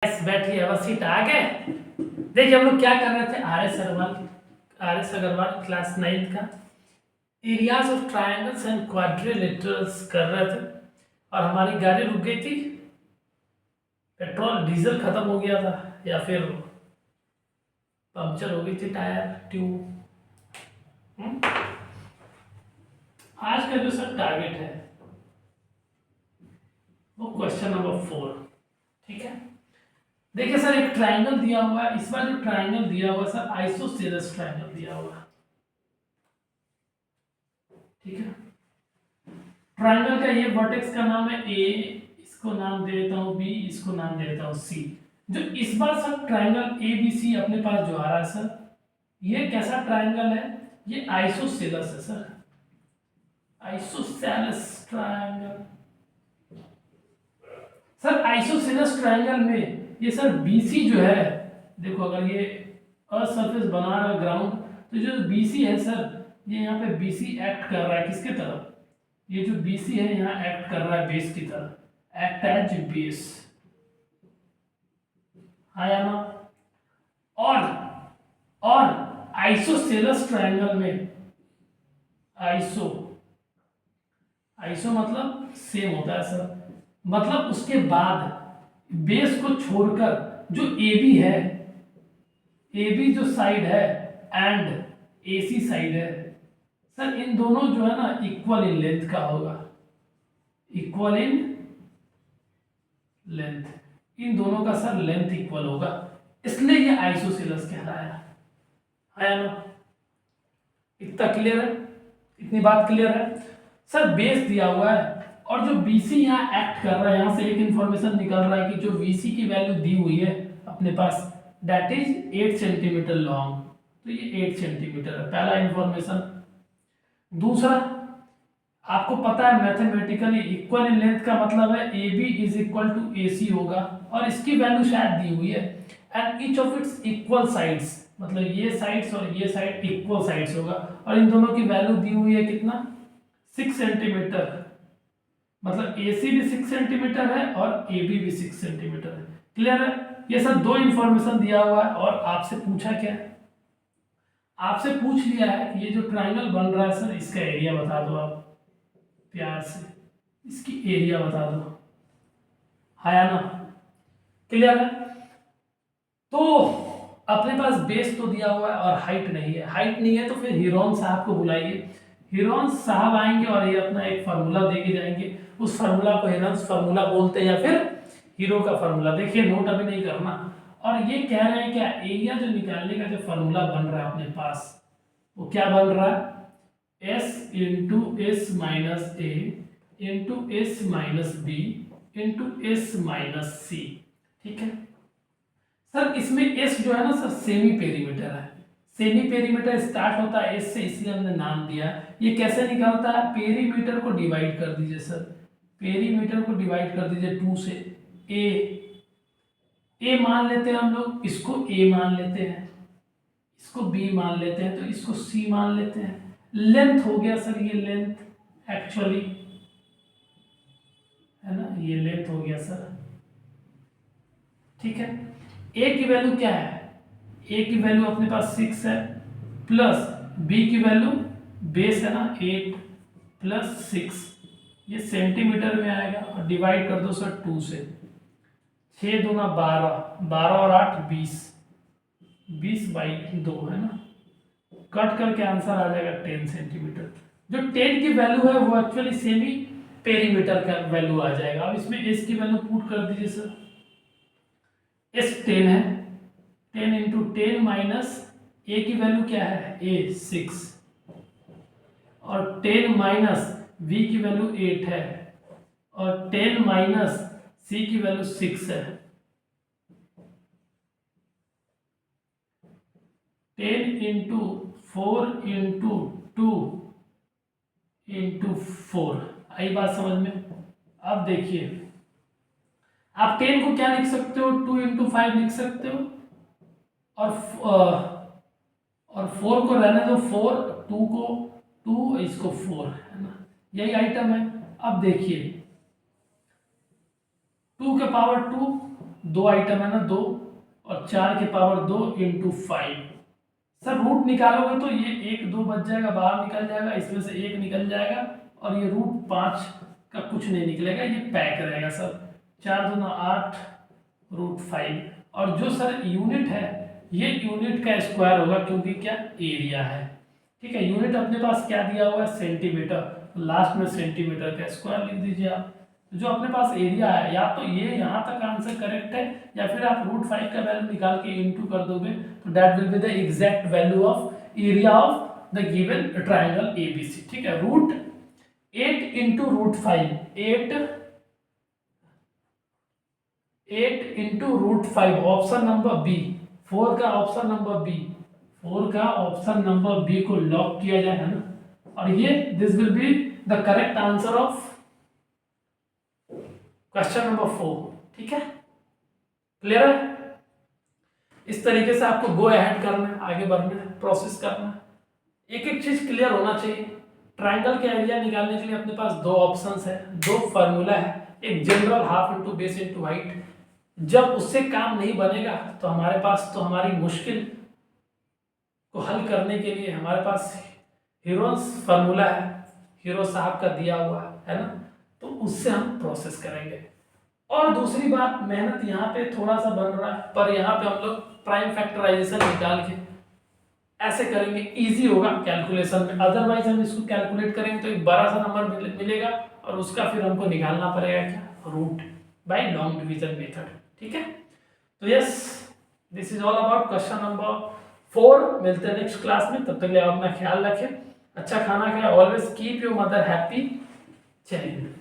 बैठिए अब सीट आ गए। देखिए हम लोग क्या कर रहे थे, आर एस अग्रवाल क्लास 9 का areas of triangles and quadrilaterals कर रहे थे और हमारी गाड़ी रुक गई थी। पेट्रोल डीजल खत्म हो गया था या फिर पंक्चर हो गई थी टायर ट्यूब। आज का जो सर टारगेट है वो क्वेश्चन नंबर 4। ठीक है, देखिए सर एक ट्रायंगल दिया हुआ है। इस बार जो ट्रायंगल दिया हुआ है सर आइसोसेलेस ट्रायंगल दिया हुआ है। ठीक है, ट्रायंगल का ये वर्टेक्स का नाम है ए, इसको नाम दे देता हूँ बी, इसको नाम दे देता हूँ सी। जो इस बार sir triangle A B C अपने पास जो आ रहा है सर, ये कैसा ट्रायंगल है? ये आइसोसेलेस है sir, isosceles triangle. Sir isosceles triangle में ये सर बीसी जो है, देखो अगर ये अर्थ सरफेस बना रहा है ग्राउंड, तो जो बीसी है सर, ये यहाँ पे बीसी एक्ट कर रहा है किसके तरफ? ये जो BC है यहाँ एक्ट कर रहा है बेस की तरफ, एक्ट एज बेस, हाँ या ना? और आइसोसेलेस ट्रायंगल में आइसो मतलब सेम होता है सर, मतलब उसके बाद बेस को छोड़कर जो AB है, AB जो साइड है एंड AC साइड है सर, इन दोनों जो है ना इक्वल इन लेंथ का होगा, इक्वल इन लेंथ, इन दोनों का सर लेंथ इक्वल होगा, इसलिए ये आइसोसेलेस कहलाया है ना? इतना क्लियर है? इतनी बात क्लियर है? सर बेस दिया हुआ है और जो BC यहाँ एक्ट कर रहा है, यहाँ से एक इंफॉर्मेशन निकल रहा है कि जो BC की वैल्यू दी हुई है अपने पास, दैट इज 8 सेंटीमीटर लॉन्ग, तो ये 8 सेंटीमीटर है, पहला इंफॉर्मेशन। दूसरा, आपको पता है मैथमेटिकली इक्वल इन लेंथ का मतलब है AB is equal to AC होगा, और इसकी वैल्यू शायद दी हुई है, and each of its equal sides, मतलब ये साइड्स और ये साइड इक्वल साइड्स होगा, और इन दोनों की वैल्यू दी हुई है कितना? 6 सेंटीमीटर, मतलब AC भी 6 सेंटीमीटर है और AB भी 6 सेंटीमीटर है। क्लियर है? ये सब दो इंफॉर्मेशन दिया हुआ है और आपसे पूछा क्या है? आपसे पूछ लिया है कि ये जो ट्रायंगल बन रहा है सर, इसका एरिया बता दो आप प्यार से, इसकी एरिया बता दो, है ना? क्लियर है? तो अपने पास बेस तो दिया हुआ है और हाइट नहीं है, हाइट नहीं है तो फिर हिरोन साहब को बुलाइए, हिरोन साहब आएंगे और ये अपना एक फार्मूला दे के जाएंगे, उस फार्मूला को हिरोन फार्मूला बोलते हैं या फिर हीरो का फार्मूला। देखिए नोट अभी नहीं करना, और ये कह रहे हैं क्या, एरिया जो निकालने का जो फार्मूला बन रहा है अपने पास, वो क्या बन रहा है? S into S minus A into S minus B into S minus C. ठीक है सर, इसमें S जो है ना सर सेमी पेरीमीटर है, सेमी पेरीमीटर स्टार्ट होता है S से, इसलिए हमने नाम दिया। ये कैसे निकलता है? पेरीमीटर को डिवाइड कर दीजिए सर, पेरीमीटर को डिवाइड कर दीजिए 2 से। ए मान लेते हैं हम लोग, इसको A मान लेते हैं, इसको B मान लेते हैं, तो इसको C मान लेते हैं। लेंथ हो गया सर, ये लेंथ एक्चुअली है ना, ये लेंथ हो गया सर। ठीक है, A की वैल्यू क्या है? A की वैल्यू अपने पास 6 है, प्लस B की वैल्यू बेस है ना 8 प्लस 6, ये सेंटीमीटर में आएगा, और डिवाइड कर दो सर 2 से। 6 दूना 12, 12 और 8 20, 20/2 है ना, कट करके आंसर आ जाएगा 10 सेंटीमीटर। जो 10 की वैल्यू है वो एक्चुअली सेमी पेरीमीटर का वैल्यू आ जाएगा। अब इसमें S की वैल्यू पुट कर दीजिए सर, S 10 है, 10 इंटू 10 माइनस A की वैल्यू क्या है? A 6, और 10 माइनस B की वैल्यू 8 है, और 10 माइनस C की वैल्यू 6 है। 10 इंटू 4 इंटू 2 इंटू 4, आई बात समझ में? अब देखिए, आप 10 को क्या लिख सकते हो? 2 इंटू 5 लिख सकते हो, और 4 को रहने दो 4, 2 को 2, इसको 4, है ना, यही आइटम है। अब देखिए 2 के पावर 2 दो आइटम है ना, 2 और 4 के पावर 2 इंटू 5। सर रूट निकालोगे तो ये 1 2 बच जाएगा, बाहर निकल जाएगा, इसमें से 1 निकल जाएगा और ये रूट 5 का कुछ नहीं निकलेगा, ये पैक रहेगा सर। 4 दूना 8 रूट 5। और जो सर यूनिट है ये यूनिट का स्क्वायर होगा, क्योंकि क्या एरिया है, ठीक है। यूनिट अपने पास क्या दिया हुआ है, सेंटीमीटर, लास्ट में सेंटीमीटर का स्क्वायर लिख दीजिए आप। जो अपने पास एरिया है, या तो ये यहाँ तक आंसर करेक्ट है, या फिर आप रूट 5 का वैल्यू निकाल के इंटू कर दोगे तो that will be the exact value of area of the given triangle ABC, ठीक है। Root 8 into root 5, 8 into root 5, option number B, 4 का ऑप्शन नंबर बी, 4 का ऑप्शन नंबर बी को लॉक किया जाए, है ना। और ये this will be the correct answer of question number 4, ठीक है। क्लियर है? इस तरीके से आपको गो अहेड करना है, आगे बढ़ना है, प्रोसेस करना है। एक एक चीज क्लियर होना चाहिए। ट्राइंगल के एरिया निकालने के लिए अपने पास दो ऑप्शंस है, दो फार्मूला है, एक general half into base into height. जब उससे काम नहीं बनेगा तो हमारे पास, तो हमारी मुश्किल को हल करने के लिए हमारे पास हीरोस फार्मूला है, हीरो साहब का दिया हुआ है ना, तो उससे हम प्रोसेस करेंगे। और दूसरी बात, मेहनत यहाँ पे थोड़ा सा बन रहा है, पर यहाँ पे हम लोग प्राइम फैक्टराइजेशन निकाल के ऐसे करेंगे, इजी होगा कैलकुलेशन में। अदरवाइज हम इसको कैलकुलेट करेंगे तो एक बड़ा सा नंबर मिलेगा और उसका फिर हमको निकालना पड़ेगा क्या, root by long division method, ठीक है। तो yes, this is all about question number 4। मिलते हैं नेक्स्ट क्लास में, तब तक के लिए आप अपना ख्याल रखें, अच्छा खाना खाएं, always keep your mother happy. चलिए।